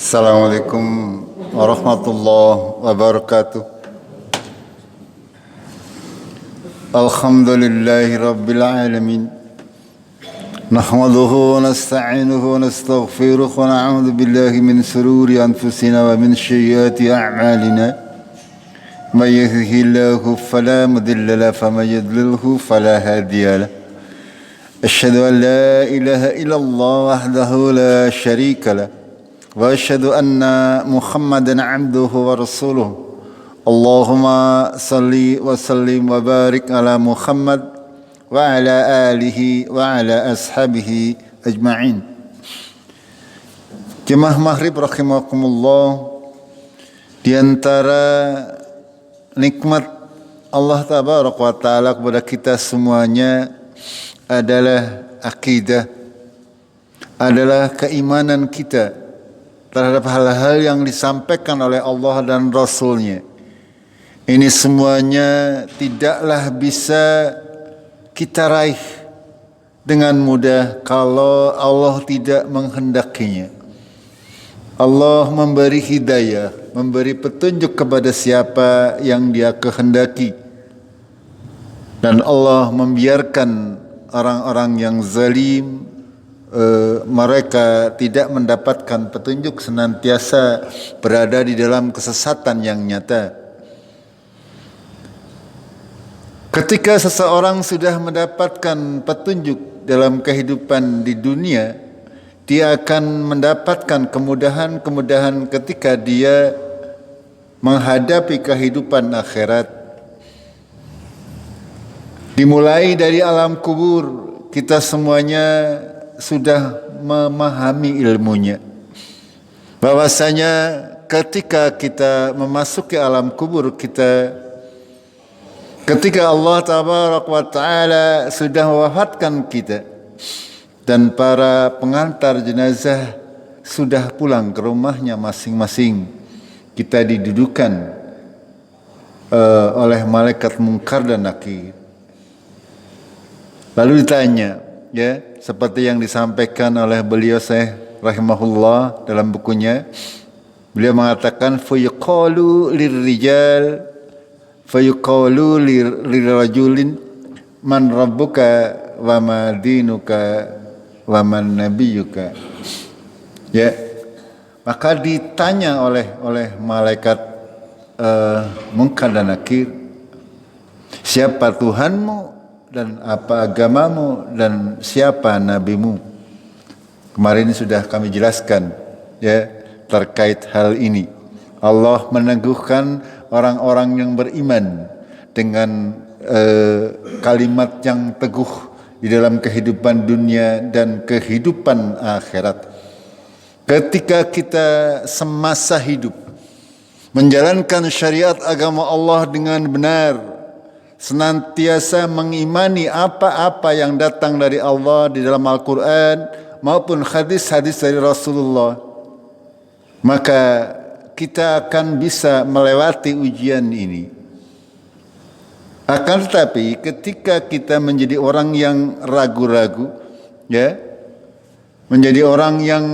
Assalamualaikum warahmatullahi wabarakatuh. Alhamdulillahi rabbil alamin. Nahmaduhu wa nasta'inuhu wa nastaghfiruh wa na'udzu billahi min shururi anfusina wa min sayyiati a'malina. May yahdihillahu fala mudilla lahu wa may yudlilhu fala hadiya lahu. Asyhadu an la ilaha illallah wahdahu la syarika lahu. Wa asyhadu anna Muhammadan abduhu wa rasuluh. Allahumma salli wa sallim wa barik ala Muhammad wa ala alihi wa ala ashabihi ajma'in. Jemaah maghrib rahimakumullah, di antara nikmat Allah tabaraka wa taala kepada kita semuanya adalah akidah, adalah keimanan kita terhadap hal-hal yang disampaikan oleh Allah dan Rasul-Nya. Ini semuanya tidaklah bisa kita raih dengan mudah kalau Allah tidak menghendakinya. Allah memberi hidayah, memberi petunjuk kepada siapa yang Dia kehendaki. Dan Allah membiarkan orang-orang yang zalim, mereka tidak mendapatkan petunjuk, senantiasa berada di dalam kesesatan yang nyata. Ketika seseorang sudah mendapatkan petunjuk dalam kehidupan di dunia, dia akan mendapatkan kemudahan-kemudahan ketika dia menghadapi kehidupan akhirat. Dimulai dari alam kubur, kita semuanya sudah memahami ilmunya, bahwasanya ketika kita memasuki alam kubur kita, ketika Allah tabaraka wa taala sudah mewafatkan kita dan para pengantar jenazah sudah pulang ke rumahnya masing-masing, kita didudukan oleh malaikat Munkar dan Nakir. Lalu ditanya, ya, seperti yang disampaikan oleh beliau Syekh rahimahullah dalam bukunya, beliau mengatakan fayuqalu lirrijal fayuqalu lirrajulin man rabbuka wa ma dinuka wa man nabiyyuka. Ya, maka ditanya oleh malaikat Munkar dan Nakir, siapa Tuhanmu dan apa agamamu dan siapa nabimu? Kemarin sudah kami jelaskan, ya, terkait hal ini. Allah meneguhkan orang-orang yang beriman dengan kalimat yang teguh di dalam kehidupan dunia dan kehidupan akhirat. Ketika kita semasa hidup menjalankan syariat agama Allah dengan benar, senantiasa mengimani apa-apa yang datang dari Allah di dalam Al-Quran maupun hadis-hadis dari Rasulullah, maka kita akan bisa melewati ujian ini. Akan tetapi ketika kita menjadi orang yang ragu-ragu, ya, menjadi orang yang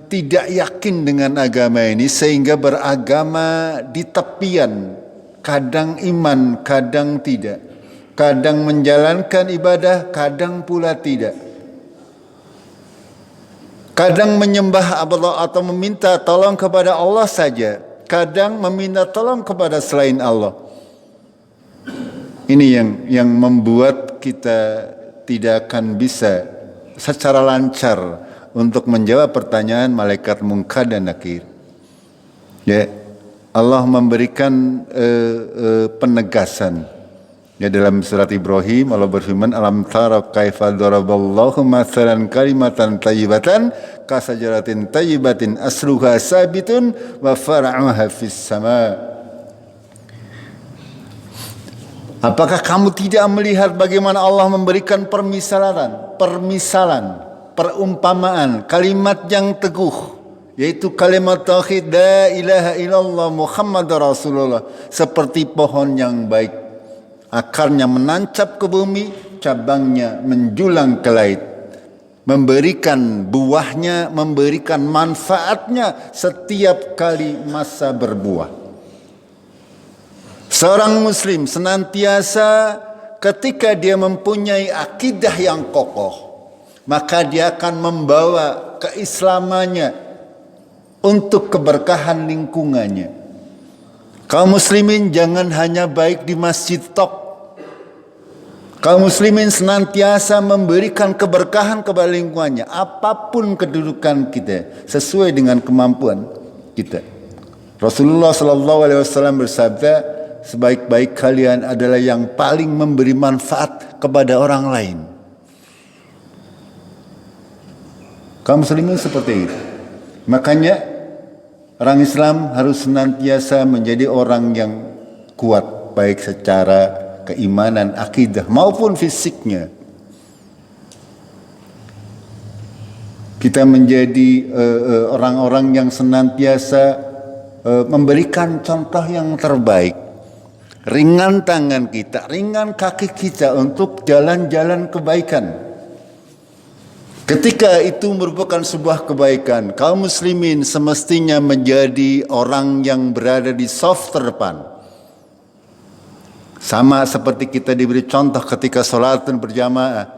tidak yakin dengan agama ini sehingga beragama di tepian, kadang iman, kadang tidak. Kadang menjalankan ibadah, kadang pula tidak. Kadang menyembah Allah atau meminta tolong kepada Allah saja, kadang meminta tolong kepada selain Allah. Ini yang membuat kita tidak akan bisa secara lancar untuk menjawab pertanyaan malaikat Munkar dan Nakir. Ya, Allah memberikan penegasan. Ya, dalam surat Ibrahim Allah berfirman, alam tara kaifa daraballahu mathalan kalimatan thayyibatan kasajaratin thayyibatin asluha sabitun wa far'uha fis sama. Apakah kamu tidak melihat bagaimana Allah memberikan permisalan, perumpamaan, kalimat yang teguh, yaitu kalimat tauhid la ilaha illallah Muhammadar Rasulullah, seperti pohon yang baik. Akarnya menancap ke bumi, cabangnya menjulang ke langit. memberikan buahnya, memberikan manfaatnya setiap kali masa berbuah. Seorang muslim senantiasa ketika dia mempunyai akidah yang kokoh, maka dia akan membawa keislamannya untuk keberkahan lingkungannya. Kaum muslimin jangan hanya baik di masjid tok. Kaum muslimin senantiasa memberikan keberkahan kepada lingkungannya, apapun kedudukan kita, sesuai dengan kemampuan kita. Rasulullah SAW bersabda, sebaik-baik kalian adalah yang paling memberi manfaat kepada orang lain. Kaum muslimin seperti itu. Makanya orang Islam harus senantiasa menjadi orang yang kuat, baik secara keimanan, akidah maupun fisiknya. Kita menjadi orang-orang yang senantiasa memberikan contoh yang terbaik. Ringan tangan kita, ringan kaki kita untuk jalan-jalan kebaikan. Ketika itu merupakan sebuah kebaikan, kaum muslimin semestinya menjadi orang yang berada di saf terdepan. Sama seperti kita diberi contoh ketika salatun berjamaah,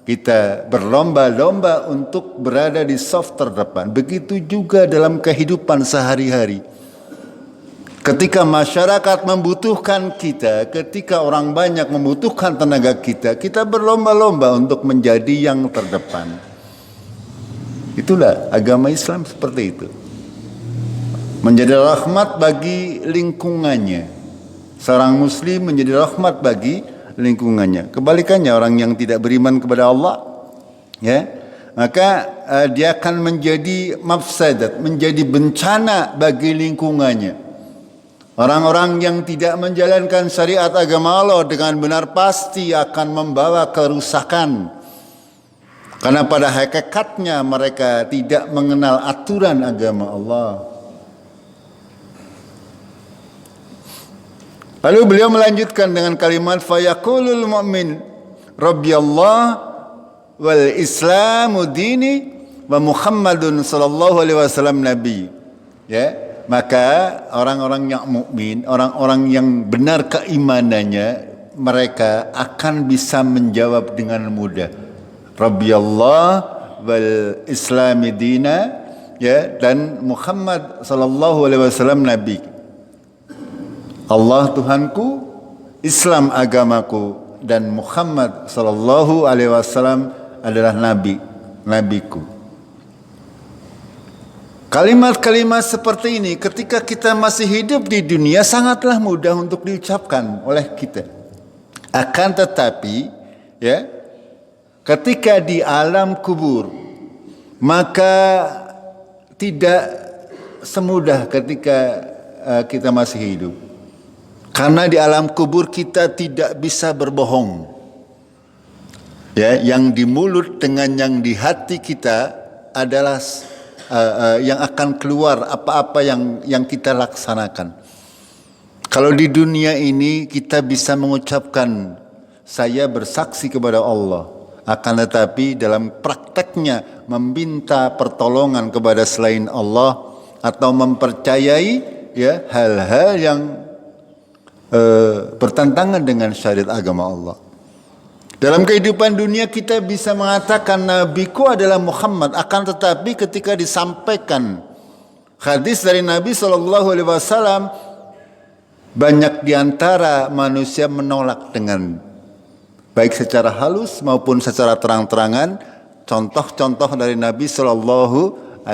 kita berlomba-lomba untuk berada di saf terdepan. Begitu juga dalam kehidupan sehari-hari. Ketika masyarakat membutuhkan kita, ketika orang banyak membutuhkan tenaga kita, kita berlomba-lomba untuk menjadi yang terdepan. Itulah agama Islam seperti itu. Menjadi rahmat bagi lingkungannya. Seorang muslim menjadi rahmat bagi lingkungannya. Kebalikannya orang yang tidak beriman kepada Allah, ya, maka dia akan menjadi mafsadat, menjadi bencana bagi lingkungannya. Orang-orang yang tidak menjalankan syariat agama Allah dengan benar pasti akan membawa kerusakan. Karena pada hakikatnya mereka tidak mengenal aturan agama Allah. Lalu beliau melanjutkan dengan kalimat fayaqulul mu'min rabbiyallah wal islamu dini wa Muhammadun sallallahu alaihi wasallam nabi. Ya, maka orang-orang yang mukmin, orang-orang yang benar keimanannya, mereka akan bisa menjawab dengan mudah. Rabbiyallah wal islami dina, ya, dan Muhammad sallallahu alaihi wasallam nabi. Allah Tuhanku, Islam agamaku, dan Muhammad sallallahu alaihi wasallam adalah nabiku. Kalimat-kalimat seperti ini ketika kita masih hidup di dunia sangatlah mudah untuk diucapkan oleh kita. Akan tetapi, ya, ketika di alam kubur, maka tidak semudah ketika kita masih hidup. Karena di alam kubur kita tidak bisa berbohong. Ya, yang di mulut dengan yang di hati kita adalah yang akan keluar apa-apa yang kita laksanakan. Kalau di dunia ini kita bisa mengucapkan saya bersaksi kepada Allah, akan tetapi dalam prakteknya meminta pertolongan kepada selain Allah atau mempercayai, ya, hal-hal yang bertentangan dengan syariat agama Allah. Dalam kehidupan dunia kita bisa mengatakan nabiku adalah Muhammad, akan tetapi ketika disampaikan hadis dari Nabi SAW, banyak diantara manusia menolak dengan baik secara halus maupun secara terang-terangan contoh-contoh dari Nabi SAW.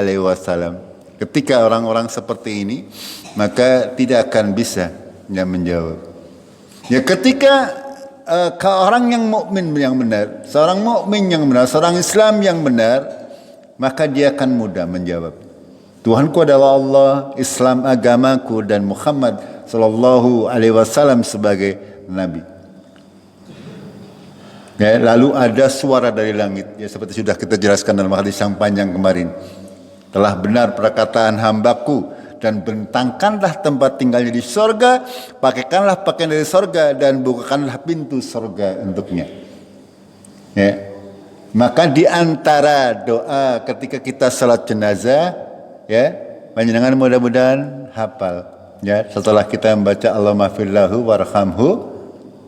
Ketika orang-orang seperti ini, maka tidak akan bisa menjawab. Ya, ketika orang yang mukmin yang benar, seorang mukmin yang benar, seorang Islam yang benar, maka dia akan mudah menjawab. Tuhanku adalah Allah, Islam agamaku, dan Muhammad sallallahu alaihi wasallam sebagai nabi. Ya, lalu ada suara dari langit, ya, seperti sudah kita jelaskan dalam hadis yang panjang kemarin. Telah benar perkataan hambaku, dan bentangkanlah tempat tinggalnya di sorga, pakaikanlah pakaian dari sorga, dan bukakanlah pintu sorga untuknya. Ya. Maka di antara doa ketika kita salat jenazah, ya, panjenengan mudah-mudahan hafal, ya. Setelah kita membaca Allahumma firlahu warhamhu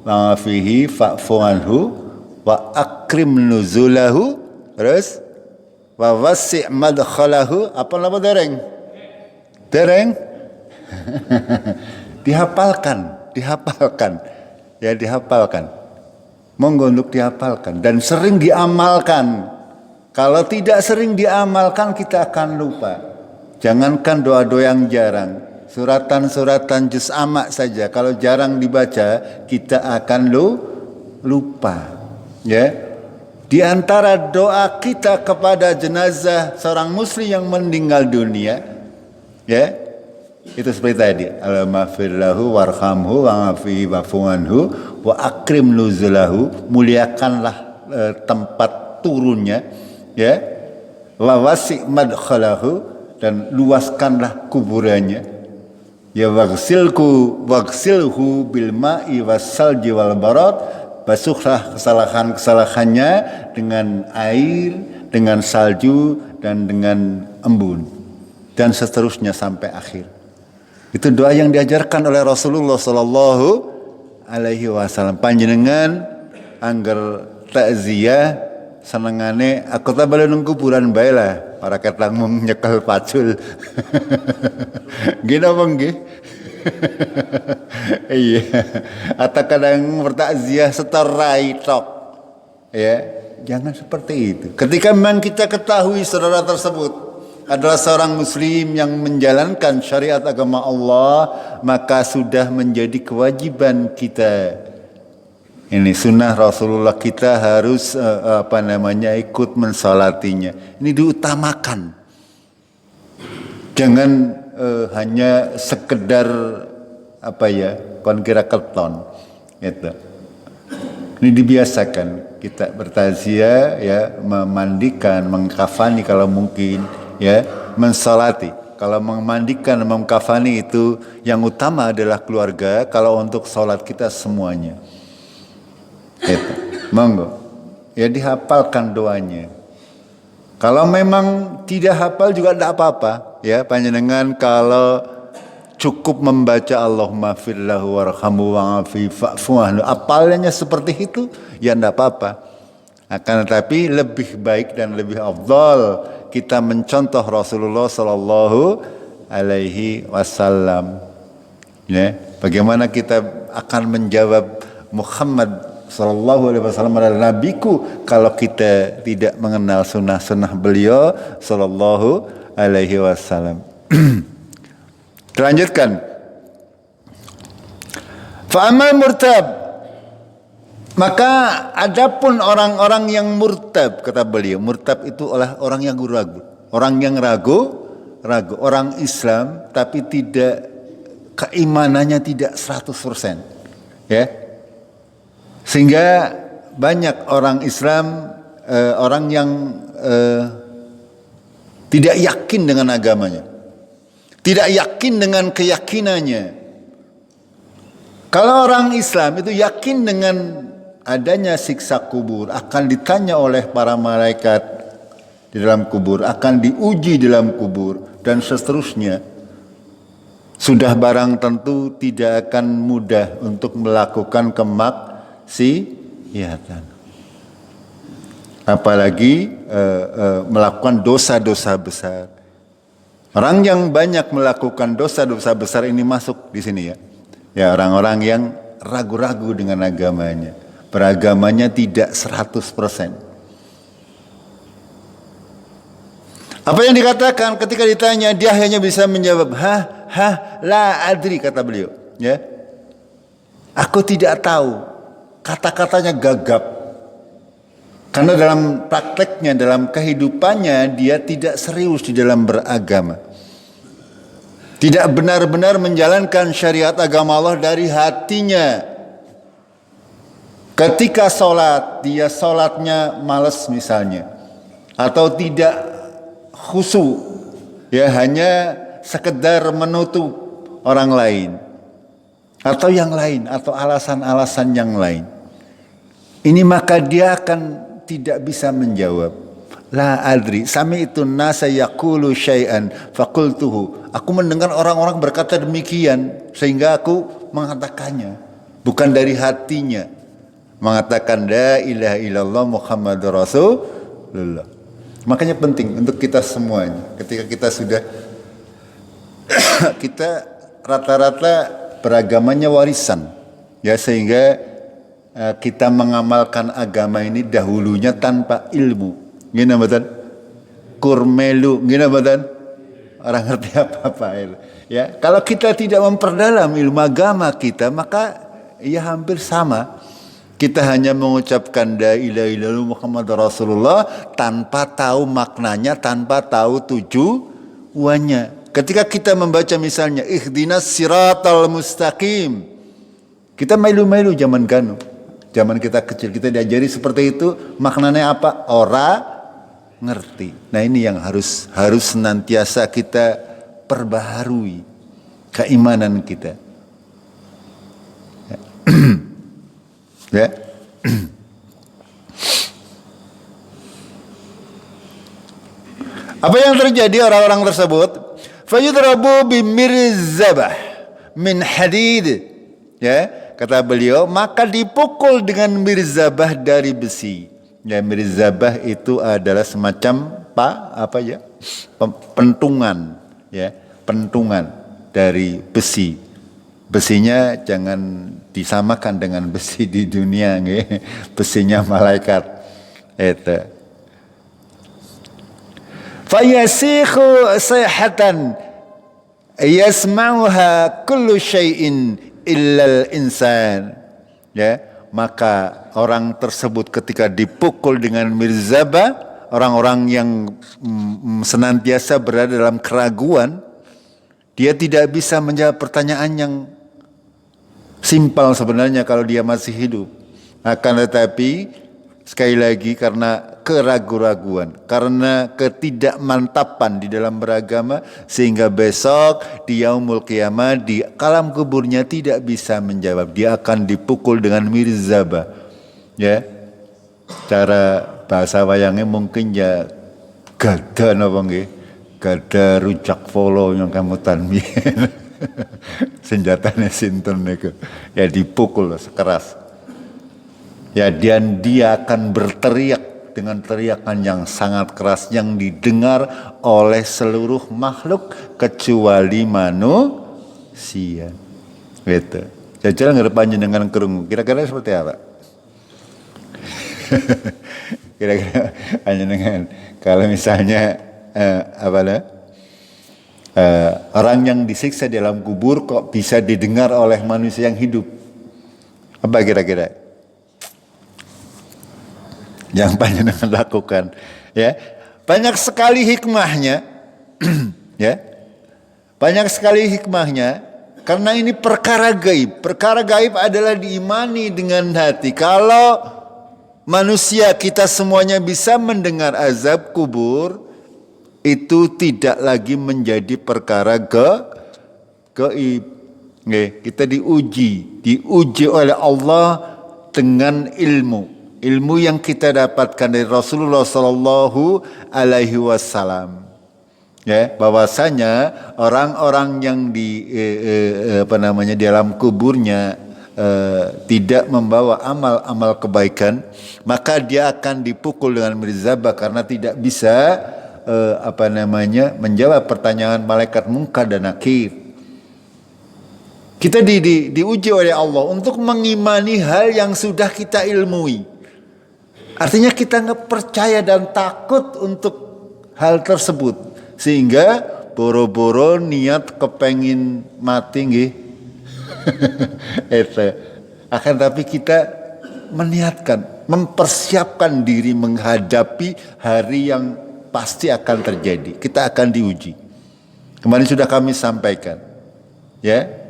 wa fihi fa'fu anhu wa akrim nuzulahu, terus wa wasi' madkhalahu, apa nama dereng? Dereng? dihafalkan. Ya, dihafalkan. Monggo untuk dihafalkan dan sering diamalkan. Kalau tidak sering diamalkan kita akan lupa. Jangankan doa-doa yang jarang, suratan juz amma saja kalau jarang dibaca kita akan lupa. Ya. Di antara doa kita kepada jenazah seorang muslim yang meninggal dunia, ya, itu seperti tadi, Allahumma firlahu warhamhu wa'afihi wa'fu anhu wa akrim nuzulahu, muliakanlah tempat turunnya, ya, wa wasi' madkhalahu, dan luaskanlah kuburannya, ya, wagsilhu bil ma'i wassalji wal barad, basuhlah kesalahannya dengan air, dengan salju dan dengan embun, dan seterusnya sampai akhir. Itu doa yang diajarkan oleh Rasulullah sallallahu alaihi wasallam. Panjenengan angger takziah senengane aku tak balik nang kuburan bae lah, para ketang mung nyekel pacul. Gini apa nggih? Iya. Atau kadang bertakziah seterai tok. Ya, jangan seperti itu. Ketika memang kita ketahui saudara tersebut adalah seorang muslim yang menjalankan syariat agama Allah, maka sudah menjadi kewajiban kita. Ini sunnah Rasulullah, kita harus ikut mensalatinya. Ini diutamakan. Jangan hanya sekedar kon kira keton gitu. Ini dibiasakan kita bertaziah, ya, memandikan, mengkafani kalau mungkin, ya, mensalati. Kalau memandikan, mengkafani itu yang utama adalah keluarga. Kalau untuk salat kita semuanya, itu monggo, ya, dihafalkan doanya. Kalau memang tidak hafal juga tidak apa-apa, ya, panjenengan kalau cukup membaca Allahumma firlahu warhamhu wa'afihi fa'fu anhu, apalnya seperti itu, ya tidak apa-apa. Akan tetapi lebih baik dan lebih afdal kita mencontoh Rasulullah sallallahu alaihi wasallam. Ya, bagaimana kita akan menjawab Muhammad sallallahu alaihi wasallam adalah nabiku kalau kita tidak mengenal sunnah-sunnah beliau sallallahu alaihi wasallam. Lanjutkan. Fa amal murtab, maka adapun orang-orang yang murtab, kata beliau, murtab itu adalah orang yang ragu, orang Islam tapi tidak, keimanannya tidak 100%, ya. Sehingga banyak orang Islam, orang yang tidak yakin dengan agamanya, tidak yakin dengan keyakinannya. Kalau orang Islam itu yakin dengan adanya siksa kubur, akan ditanya oleh para malaikat di dalam kubur, akan diuji di dalam kubur, dan seterusnya, sudah barang tentu tidak akan mudah untuk melakukan kemaksiatan, apalagi melakukan dosa-dosa besar. Orang yang banyak melakukan dosa-dosa besar ini masuk di sini, ya. Ya, orang-orang yang ragu-ragu dengan agamanya, beragamanya tidak 100%. Apa yang dikatakan ketika ditanya, dia hanya bisa menjawab la adri, kata beliau, ya. Aku tidak tahu. Kata-katanya gagap. Karena dalam prakteknya, dalam kehidupannya, dia tidak serius di dalam beragama. Tidak benar-benar menjalankan syariat agama Allah dari hatinya. Ketika sholat, dia sholatnya malas misalnya, atau tidak khusyuk, ya, hanya sekedar menutup orang lain, atau yang lain, atau alasan-alasan yang lain. Ini maka dia akan tidak bisa menjawab. La adri, sami'tu nasa yaqulu syai'an faqultuhu. Aku mendengar orang-orang berkata demikian sehingga aku mengatakannya. Bukan dari hatinya. Mengatakan la ilaha illallah Muhammadur Rasulullah. Makanya penting untuk kita semuanya. Ketika kita sudah kita rata-rata beragamanya warisan. Ya, sehingga kita mengamalkan agama ini dahulunya tanpa ilmu. Gini betul, kurmelu, gini betul. Orang ngerti apa-apa. Ya, kalau kita tidak memperdalam ilmu agama kita, maka ya hampir sama. Kita hanya mengucapkan la ilaha illallah Muhammad Rasulullah tanpa tahu maknanya, tanpa tahu tujuannya. Ketika kita membaca misalnya ihdinas siratal mustaqim, kita melu-melu zaman kanu. Zaman kita kecil kita diajari seperti itu, maknanya apa? Ora ngerti. Nah, ini yang harus senantiasa kita perbaharui keimanan kita. Ya. Apa yang terjadi orang-orang tersebut? Fayudrabu bimirzabah min hadid. Ya, kata beliau, maka dipukul dengan mirzabah dari besi. Ya, mirzabah itu adalah semacam pentungan, ya, pentungan dari besi. Besinya jangan disamakan dengan besi di dunia, nggih. Besinya malaikat. Itu. Fayasikhu sayhatan yasma'uha kullu syai'in illal insan. Ya, maka orang tersebut ketika dipukul dengan mirzabah, orang-orang yang senantiasa berada dalam keraguan, dia tidak bisa menjawab pertanyaan yang simpel sebenarnya kalau dia masih hidup. Akan tetapi sekali lagi karena keraguan-raguan, karena ketidakmantapan di dalam beragama, sehingga besok di yaumul qiyamah di alam kuburnya tidak bisa menjawab. Dia akan dipukul dengan mirzabah. Ya, cara bahasa wayangnya mungkin ya gada napa nggih, gada rujak polo yang kamu tanbian. Senjatanya sinten niku. Ya dipukul sekeras. Ya, dan dia akan berteriak dengan teriakan yang sangat keras yang didengar oleh seluruh makhluk kecuali manusia. Gitu. Jajal ngerepannya dengan kerungu. Kira-kira seperti apa? Kira-kira dengan kalau misalnya orang yang disiksa di dalam kubur kok bisa didengar oleh manusia yang hidup? Apa kira-kira yang panjenengan lakukan? Ya, banyak sekali hikmahnya. Ya, banyak sekali hikmahnya, karena ini perkara gaib. Perkara gaib adalah diimani dengan hati. Kalau manusia kita semuanya bisa mendengar azab kubur, itu tidak lagi menjadi perkara gaib. Kita diuji oleh Allah dengan ilmu yang kita dapatkan dari Rasulullah Sallallahu Alaihi Wasallam. Ya, bahwasanya orang-orang yang di dalam kuburnya tidak membawa amal-amal kebaikan, maka dia akan dipukul dengan mirzabah karena tidak bisa menjawab pertanyaan malaikat Munkar dan Nakir. Kita diuji oleh Allah untuk mengimani hal yang sudah kita ilmui. Artinya kita nggak percaya dan takut untuk hal tersebut, sehingga boro-boro niat kepengin mati nggih. Akan tapi kita meniatkan, mempersiapkan diri menghadapi hari yang pasti akan terjadi. Kita akan diuji. Kemarin sudah kami sampaikan, ya.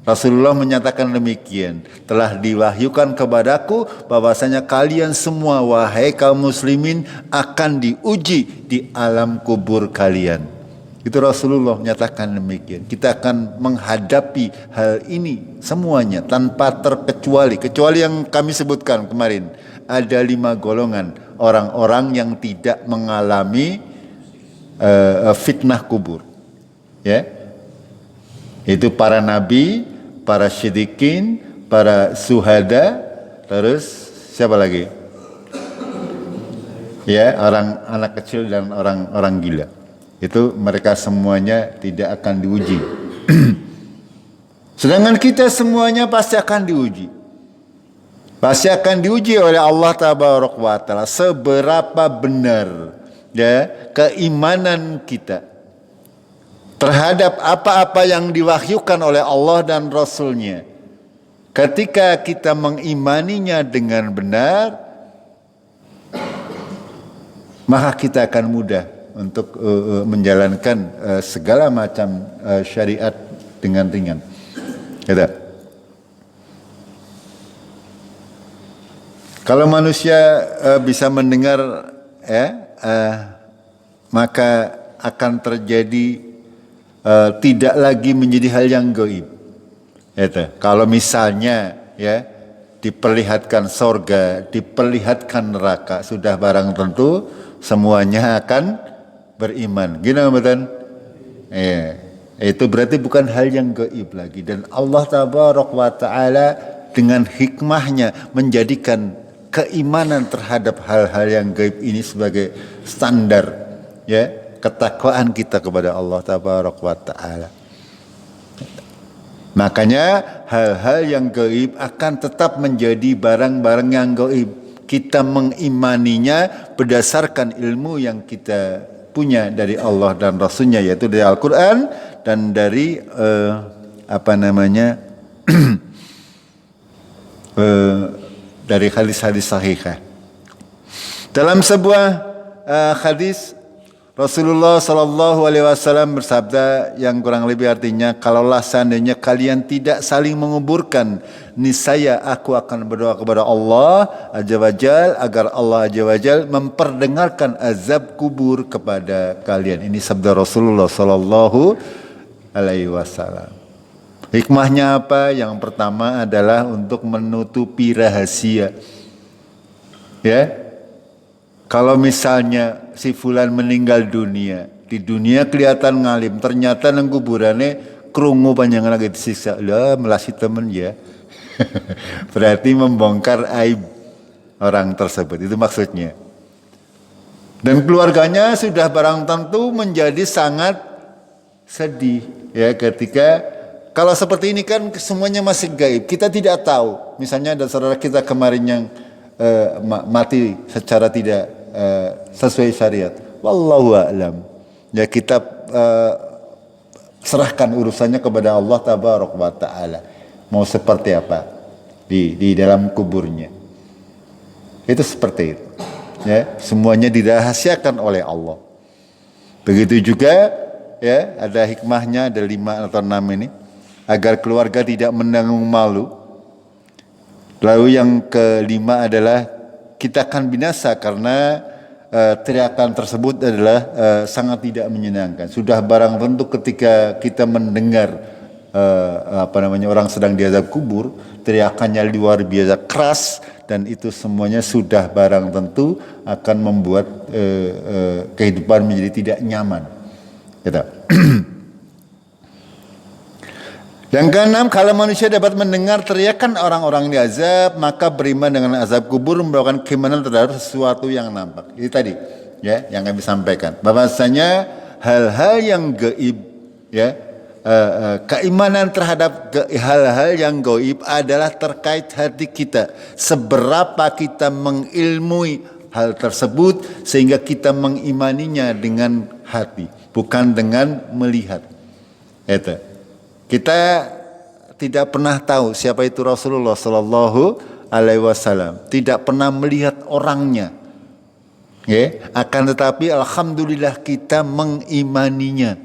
Rasulullah menyatakan demikian, telah diwahyukan kepadaku bahwasanya kalian semua wahai kaum muslimin akan diuji di alam kubur kalian. Itu Rasulullah menyatakan demikian. Kita akan menghadapi hal ini semuanya tanpa terkecuali, kecuali yang kami sebutkan kemarin. ada 5 golongan orang-orang yang tidak mengalami fitnah kubur. Ya, itu para nabi, para siddiqin, para suhada, terus siapa lagi? Ya, orang anak kecil dan orang gila. Itu mereka semuanya tidak akan diuji. Sedangkan kita semuanya pasti akan diuji. Pasti akan diuji oleh Allah Tabaraka wa Ta'ala seberapa benar ya keimanan kita terhadap apa-apa yang diwahyukan oleh Allah dan Rasul-Nya. Ketika kita mengimaninya dengan benar, maka kita akan mudah untuk menjalankan segala macam syariat dengan ringan. Gitu. Kalau manusia bisa mendengar, maka akan terjadi tidak lagi menjadi hal yang gaib. Gitu. Kalau misalnya ya diperlihatkan sorga, diperlihatkan neraka, sudah barang tentu semuanya akan beriman. Gimana betul? Itu berarti bukan hal yang gaib lagi. Dan Allah Tabaraka wa Ta'ala dengan hikmahnya menjadikan keimanan terhadap hal-hal yang gaib ini sebagai standar ya ketakwaan kita kepada Allah Tabaraka wa Ta'ala. Makanya hal-hal yang gaib akan tetap menjadi barang-barang yang gaib. Kita mengimaninya berdasarkan ilmu yang kita punya dari Allah dan Rasul-Nya, yaitu dari Al-Quran dan dari dari hadis-hadis sahihah. Dalam sebuah hadis Rasulullah Sallallahu Alaihi Wasallam bersabda yang kurang lebih artinya, kalaulah seandainya kalian tidak saling menguburkan, niscaya aku akan berdoa kepada Allah Azza wa Jal agar Allah Azza wa Jal memperdengarkan azab kubur kepada kalian. Ini sabda Rasulullah Sallallahu Alaihi Wasallam. Hikmahnya apa? Yang pertama adalah untuk menutupi rahasia. Ya. Kalau misalnya si fulan meninggal dunia, di dunia kelihatan ngalim, ternyata nang kuburannya krungu panjang lagi disiksa. Lah melasi temen ya. Berarti membongkar aib orang tersebut, itu maksudnya. Dan keluarganya sudah barang tentu menjadi sangat sedih ya ketika kalau seperti ini kan semuanya masih gaib. Kita tidak tahu. Misalnya ada saudara kita kemarin yang mati secara tidak sesuai syariat. Wallahu a'lam. Ya kita serahkan urusannya kepada Allah Tabaraka wa Ta'ala. Mau seperti apa di dalam kuburnya. Itu seperti itu. Ya, semuanya dirahasiakan oleh Allah. Begitu juga ya, ada hikmahnya, ada 5 atau 6 ini agar keluarga tidak menanggung malu. Lalu yang kelima adalah kita akan binasa karena teriakan tersebut adalah sangat tidak menyenangkan. Sudah barang tentu ketika kita mendengar orang sedang diazab kubur, teriakannya luar biasa keras dan itu semuanya sudah barang tentu akan membuat kehidupan menjadi tidak nyaman. Gitu. Yang keenam, kalau manusia dapat mendengar teriakan orang-orang diazab, maka beriman dengan azab kubur merupakan keimanan terhadap sesuatu yang nampak. Ini tadi, ya, yang kami sampaikan. Bahwasanya hal-hal yang gaib, ya, keimanan terhadap hal-hal yang gaib adalah terkait hati kita. Seberapa kita mengilmui hal tersebut sehingga kita mengimaninya dengan hati, bukan dengan melihat. Itu. Kita tidak pernah tahu siapa itu Rasulullah Sallallahu Alaihi Wasallam. Tidak pernah melihat orangnya. Ya, akan tetapi alhamdulillah kita mengimaninya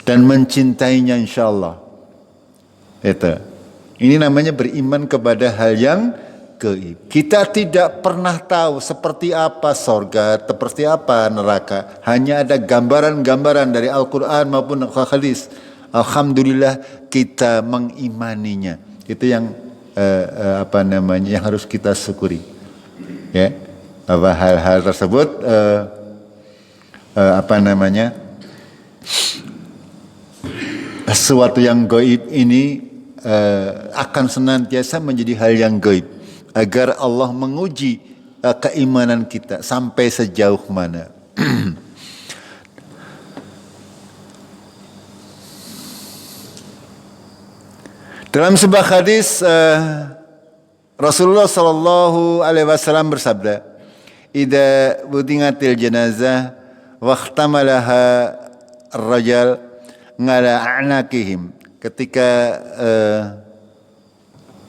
dan mencintainya insyaallah. Itu. Ini namanya beriman kepada hal yang gaib. Kita tidak pernah tahu seperti apa sorga, seperti apa neraka. Hanya ada gambaran-gambaran dari Al-Quran maupun hadis. Alhamdulillah kita mengimaninya. Itu yang yang harus kita syukuri. ya, bahwa hal-hal tersebut sesuatu yang gaib ini akan senantiasa menjadi hal yang gaib agar Allah menguji keimanan kita sampai sejauh mana. Dalam sebuah hadis Rasulullah sallallahu alaihi wasallam bersabda, "Idza budingatil janazah wahtamalaha ar-rajal ngala a'naqihim." Ketika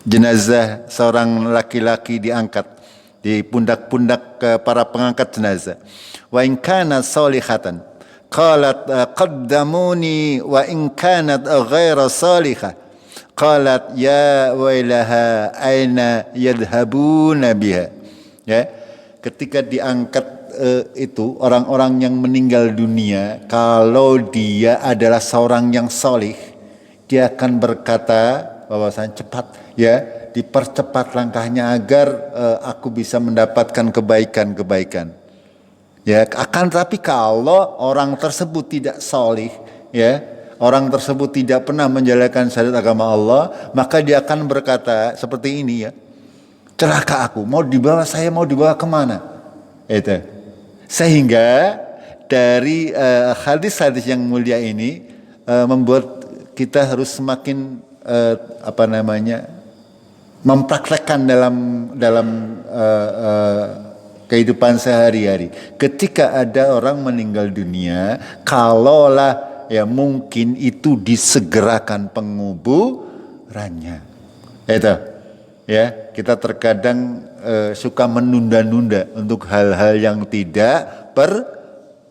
jenazah seorang laki-laki diangkat di pundak-pundak para pengangkat jenazah. Wa in kanat salihatan qalat qaddamuni wa in kanat ghaira salihah qalat ya wailaha aina yadhhabuna biha. Ya, ketika diangkat itu orang-orang yang meninggal dunia, kalau dia adalah seorang yang solih, dia akan berkata bahwasanya cepat ya, dipercepat langkahnya agar aku bisa mendapatkan kebaikan-kebaikan. Ya, akan tapi kalau orang tersebut tidak solih, ya, orang tersebut tidak pernah menjalankan syariat agama Allah, maka dia akan berkata seperti ini ya, celaka aku, saya mau dibawa kemana? Itu. Sehingga dari hadis-hadis yang mulia ini membuat kita harus semakin mempraktekkan dalam kehidupan sehari-hari. Ketika ada orang meninggal dunia, kalaulah ya mungkin itu disegerakan penguburannya. Itu ya, kita terkadang suka menunda-nunda untuk hal-hal yang tidak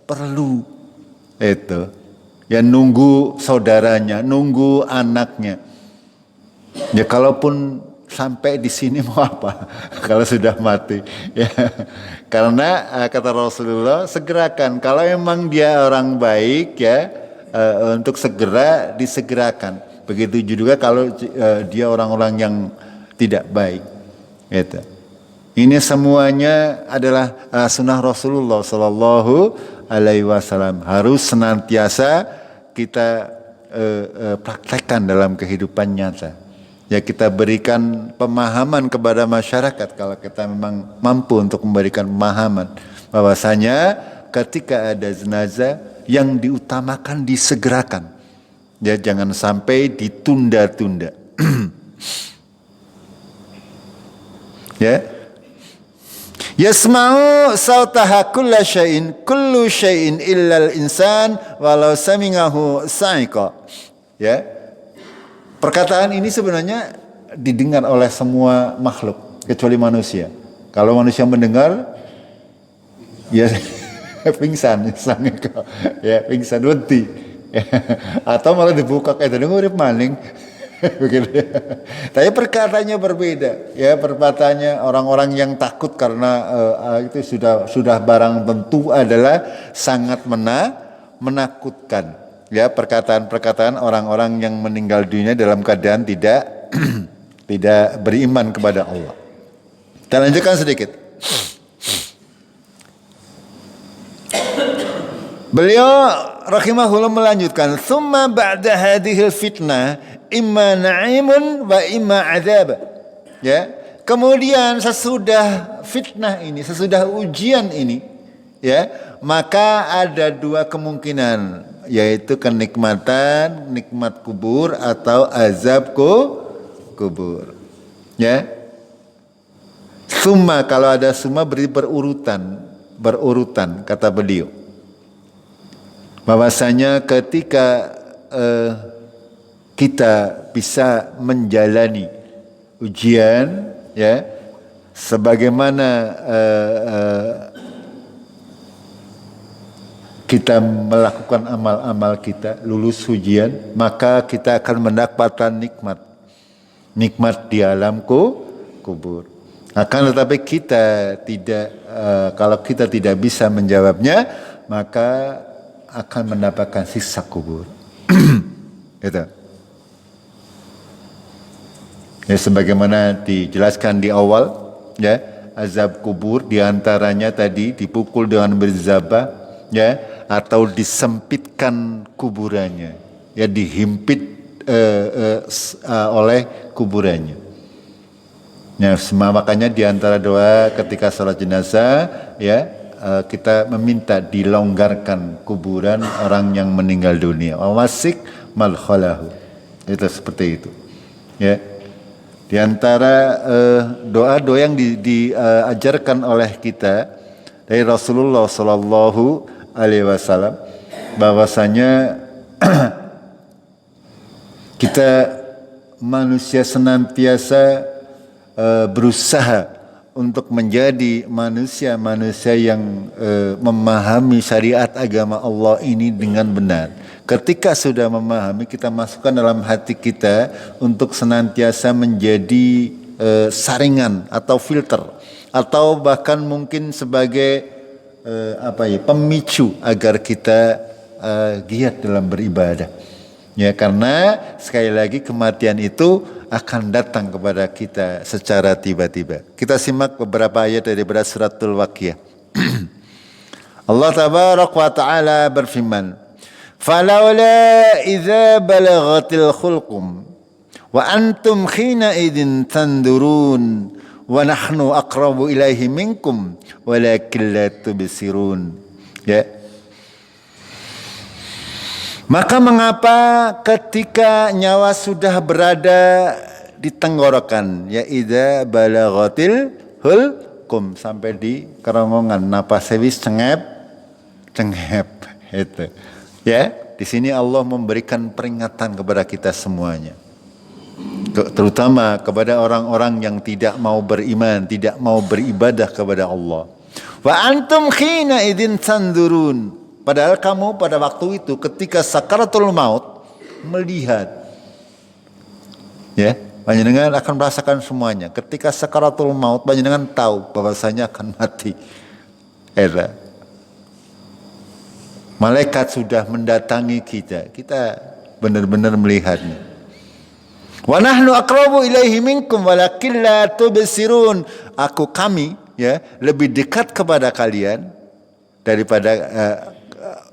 perlu. Itu ya, nunggu saudaranya, nunggu anaknya. Ya kalaupun sampai di sini mau apa kalau sudah mati ya. Karena kata Rasulullah, segerakan kalau memang dia orang baik ya, untuk segera disegerakan. Begitu juga kalau dia orang-orang yang tidak baik. Gitu. Ini semuanya adalah sunnah Rasulullah Sallallahu Alaihi Wasallam, harus senantiasa kita praktekkan dalam kehidupan nyata. Ya, kita berikan pemahaman kepada masyarakat kalau kita memang mampu untuk memberikan pemahaman bahwasanya ketika ada jenazah yang diutamakan disegerakan. Ya, jangan sampai ditunda-tunda. Ya. Yasma'u sautaha kullu syai'in illal insan walau sami'ahu sa'iqa. Ya. Perkataan ini sebenarnya didengar oleh semua makhluk kecuali manusia. Kalau manusia mendengar ya pingsan, ya pingsan wedi. Atau malah dibuka kayak tadi ngurip maling. Begitu. Tapi perkataannya berbeda. Ya, perkataannya orang-orang yang takut karena itu sudah barang tentu adalah sangat menakutkan. Ya, perkataan-perkataan orang-orang yang meninggal dunia dalam keadaan tidak tidak beriman kepada Allah. Kita lanjutkan sedikit. Beliau rahimahullah melanjutkan, "Tsumma ba'da hadhil fitnah imma na'imun wa imma 'adzab." Ya, kemudian sesudah fitnah ini, sesudah ujian ini, ya, maka ada dua kemungkinan, yaitu kenikmatan, nikmat kubur atau azab kubur. Ya. Summa, kalau ada summa beri berurutan kata beliau. Bahwasanya ketika kita bisa menjalani ujian, ya, sebagaimana kita melakukan amal-amal kita, lulus ujian, maka kita akan mendapatkan nikmat di alam kubur. Akan tetapi kita tidak, kalau kita tidak bisa menjawabnya, maka akan mendapatkan siksa kubur. Gitu. Ya, sebagaimana dijelaskan di awal, ya, azab kubur, diantaranya tadi dipukul dengan berzabah, ya, atau disempitkan kuburannya, ya, dihimpit oleh kuburannya. Ya, makanya diantara doa ketika sholat jenazah, ya, kita meminta dilonggarkan kuburan orang yang meninggal dunia. Wasik malkhalahu. Itu seperti itu. Ya. Di antara doa-doa yang diajarkan oleh kita dari Rasulullah Sallallahu Alaihi Wasallam, bahwasanya kita manusia senantiasa berusaha untuk menjadi manusia-manusia yang memahami syariat agama Allah ini dengan benar. Ketika sudah memahami, kita masukkan dalam hati kita untuk senantiasa menjadi saringan atau filter, atau bahkan mungkin sebagai pemicu agar kita giat dalam beribadah. Ya, karena sekali lagi kematian itu akan datang kepada kita secara tiba-tiba. Kita simak beberapa ayat dari suratul Waqiah. Allah tabaraka wa taala berfirman, "Falawla idza balaghatil khulqum wa antum khina idin tandurun wa nahnu aqrabu ilaihi minkum walakin la tubsirun." Ya. Maka mengapa ketika nyawa sudah berada di tenggorokan, ya, idza balaghatil hulqum, sampai di kerongkongan, napas sewis cengep itu. Ya, di sini Allah memberikan peringatan kepada kita semuanya. Terutama kepada orang-orang yang tidak mau beriman, tidak mau beribadah kepada Allah. Wa antum khina idin tandurun. Padahal kamu pada waktu itu ketika sakaratul maut melihat, ya, panjenengan akan merasakan semuanya. Ketika sakaratul maut panjenengan tahu bahwasanya akan mati. Malaikat sudah mendatangi kita, kita benar-benar melihatnya. Wa nahnu aqrabu ilaihi minkum walakin la tubsirun. Kami, ya, lebih dekat kepada kalian daripada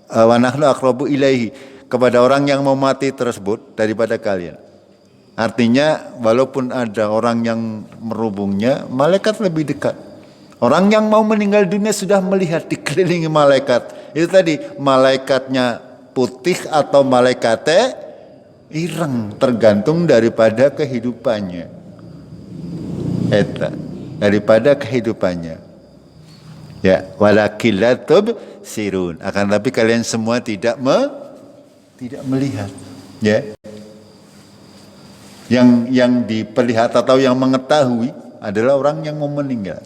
wa nahnu aqrabu ilaihi, kepada orang yang mau mati tersebut daripada kalian. Artinya walaupun ada orang yang merubungnya, malaikat lebih dekat. Orang yang mau meninggal dunia sudah melihat dikelilingi malaikat. Itu tadi, malaikatnya putih atau malaikatnya ireng, tergantung daripada kehidupannya. Daripada kehidupannya. Ya, walakin la tubsirun. Akan tapi kalian semua tidak melihat. Ya. Yang diperlihat atau yang mengetahui adalah orang yang mau meninggal.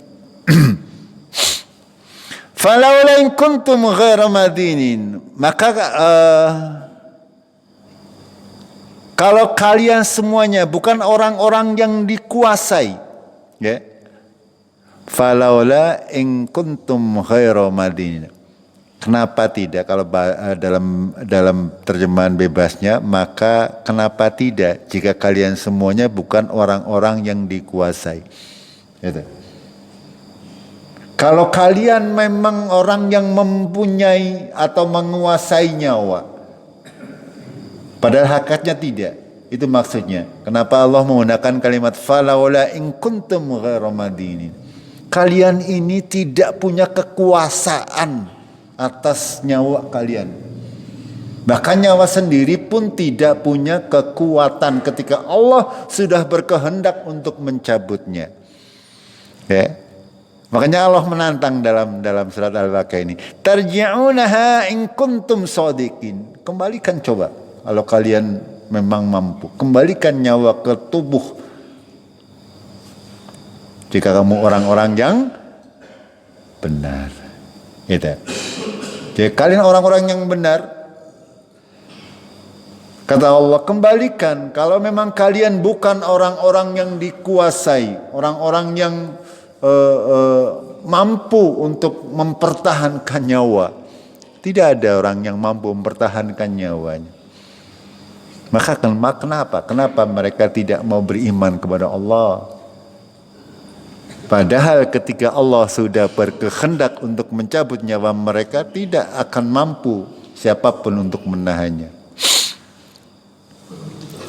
Falaula in kuntum ghaira madinin. Maka kalau kalian semuanya bukan orang-orang yang dikuasai, ya. Falaula in kuntum ghaira madinin. Kenapa tidak, kalau dalam terjemahan bebasnya, maka kenapa tidak jika kalian semuanya bukan orang-orang yang dikuasai. Gitu. Kalau kalian memang orang yang mempunyai atau menguasai nyawa, padahal hakikatnya tidak. Itu maksudnya. Kenapa Allah menggunakan kalimat falaula in kuntum ghaira madinin. Kalian ini tidak punya kekuasaan atas nyawa kalian. Bahkan nyawa sendiri pun tidak punya kekuatan ketika Allah sudah berkehendak untuk mencabutnya. Ya. Makanya Allah menantang dalam surat Al-Baqarah ini. Tarji'unaha in kuntum shadiqin. Kembalikan coba kalau kalian memang mampu. Kembalikan nyawa ke tubuh. Jika kamu orang-orang yang benar. Gitu. Jadi kalian orang-orang yang benar. Kata Allah, kembalikan. Kalau memang kalian bukan orang-orang yang dikuasai. Orang-orang yang mampu untuk mempertahankan nyawa. Tidak ada orang yang mampu mempertahankan nyawanya. Maka kenapa? Kenapa mereka tidak mau beriman kepada Allah? Padahal ketika Allah sudah berkehendak untuk mencabut nyawa mereka, tidak akan mampu siapapun untuk menahannya.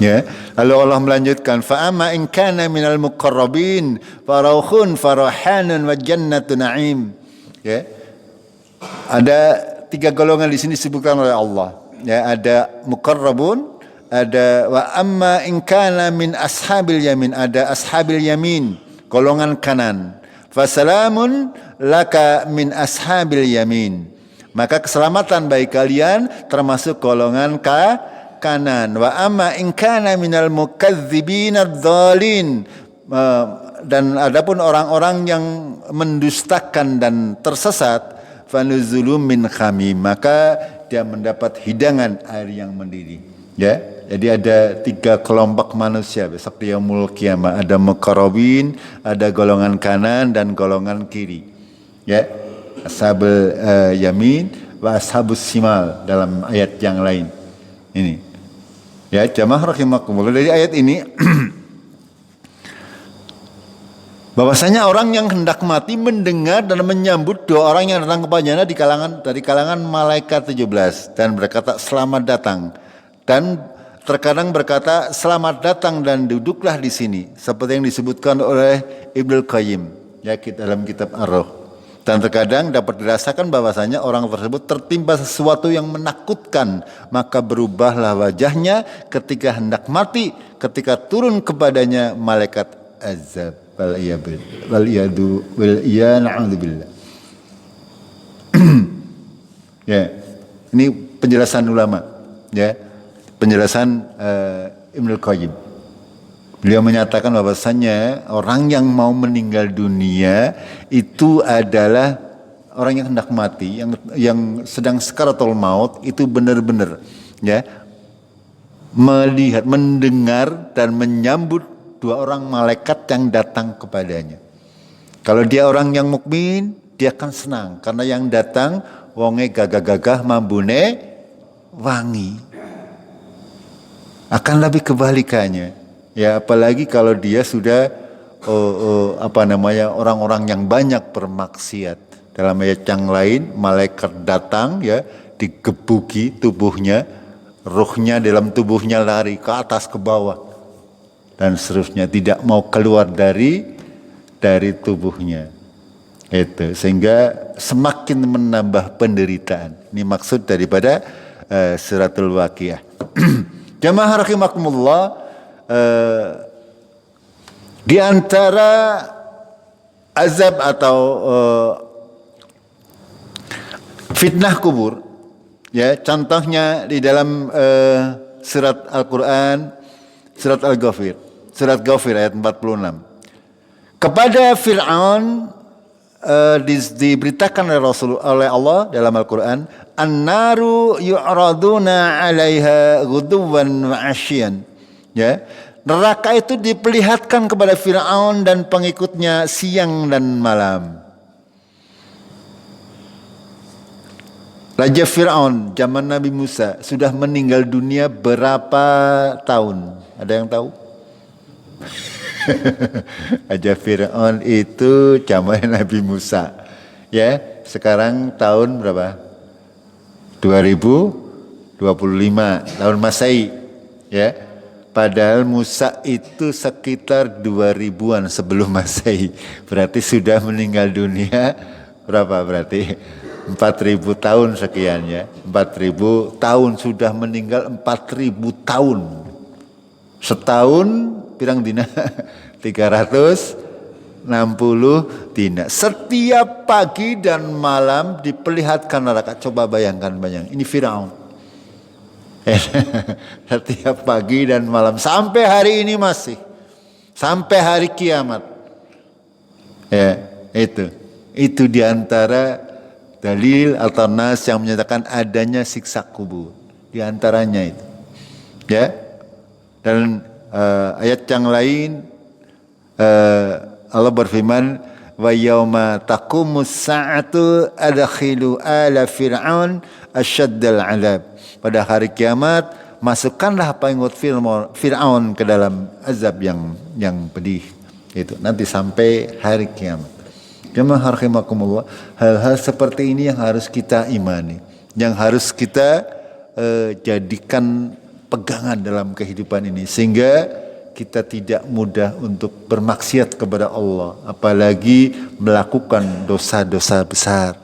Ya, lalu Allah melanjutkan, fa amma in kana minal muqarrabin farauhun farahanun wa jannatu na'im. Ya. Ada 3 golongan di sini disebutkan oleh Allah. Ya, ada muqarrabun, ada wa amma in kana min ashabil yamin, ada ashabil yamin, golongan kanan. Fasalamun laka min ashabil yamin. Maka keselamatan bagi kalian termasuk golongan kanan. Wa amma in kana minal mukadzibin adh-dhalin, dan adapun orang-orang yang mendustakan dan tersesat, fanuzulum min khamim, maka dia mendapat hidangan air yang mendidih. Ya, jadi ada 3 kelompok manusia besok di yaumul qiyamah. Ada muqarrabin, ada golongan kanan dan golongan kiri. Ya, ashabul yamin wa ashabus simal dalam ayat yang lain. Ini. Ya, jamaah rahimakumullah, dari ayat ini bahwasanya orang yang hendak mati mendengar dan menyambut doa orang yang datang kepadanya dari kalangan malaikat 17 dan berkata selamat datang, dan terkadang berkata selamat datang dan duduklah di sini, seperti yang disebutkan oleh Ibnu Qayyim ya dalam kitab Ar-Ruh. Dan terkadang dapat dirasakan bahwasanya orang tersebut tertimpa sesuatu yang menakutkan, maka berubahlah wajahnya ketika hendak mati, ketika turun kepadanya malaikat azab. Na'udzubillah. Ya, ini penjelasan ulama, ya, penjelasan Ibnu Qayyim. Beliau menyatakan bahwasannya orang yang mau meninggal dunia itu adalah orang yang hendak mati, yang sedang sakaratul maut, itu benar-benar ya melihat, mendengar dan menyambut 2 orang malaikat yang datang kepadanya. Kalau dia orang yang mukmin, dia akan senang karena yang datang wonge gagah-gagah mambune wangi. Akan lebih kebalikannya. Ya, apalagi kalau dia sudah orang-orang yang banyak bermaksiat. Dalam ayat yang lain, malaikat datang ya, digebuki tubuhnya, ruhnya dalam tubuhnya lari ke atas ke bawah dan seterusnya, tidak mau keluar dari tubuhnya. Itu sehingga semakin menambah penderitaan. Ini maksud daripada suratul Waqiah. Jamaah rahimakumullah, di antara azab atau fitnah kubur, ya, contohnya di dalam surat Al-Quran, surat Al-Ghafir, surat Ghafir ayat 46. Kepada Fir'aun diberitakan oleh Allah dalam Al-Quran, an-naru yu'raduna 'alaiha ghuduwan wa 'ashyan. Ya, neraka itu diperlihatkan kepada Fir'aun dan pengikutnya siang dan malam. Raja Fir'aun zaman Nabi Musa sudah meninggal dunia berapa tahun? Ada yang tahu? Raja Fir'aun itu zaman Nabi Musa. Ya, sekarang tahun berapa? 2025 tahun Masehi. Ya. Padahal Musa itu sekitar 2000-an sebelum Masehi. Berarti sudah meninggal dunia berapa berarti? 4000 tahun sekian ya. 4000 tahun sudah meninggal, 4000 tahun. Setahun pirang dina? 360 dina. Setiap pagi dan malam diperlihatkan neraka. Coba bayangkan. Ini Firaun. Setiap pagi dan malam sampai hari ini masih, sampai hari kiamat. Ya, itu diantara dalil atau nas yang menyatakan adanya siksa kubur. Diantaranya itu, ya. Dan ayat yang lain Allah berfirman, wa yauma taqumus sa'atu adkhilu ala fir'aun asyaddal 'adzab. Pada hari kiamat masukkanlah pengikut Fir'aun ke dalam azab yang pedih. Itu nanti sampai hari kiamat. Jemaah rahimakumullah, hal-hal seperti ini yang harus kita imani, yang harus kita jadikan pegangan dalam kehidupan ini, sehingga kita tidak mudah untuk bermaksiat kepada Allah, apalagi melakukan dosa-dosa besar.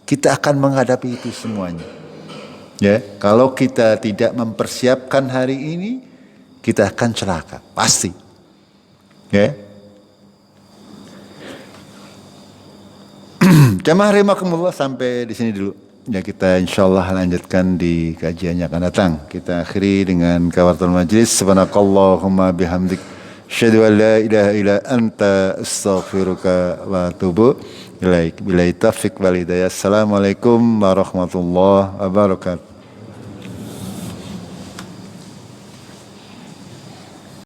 Kita akan menghadapi itu semuanya. Ya, kalau kita tidak mempersiapkan hari ini, kita akan celaka, pasti. Ya. Jamaah rahimakumullah, sampai di sini dulu. Ya, kita insyaallah lanjutkan di kajian yang akan datang. Kita akhiri dengan kafaratul majlis. Subhanakallahumma bihamdik, asyhadu an la ilaha illa anta, astaghfiruka wa atubu ilaik. Billahi taufiq wal hidayah. Assalamualaikum warahmatullahi wabarakatuh.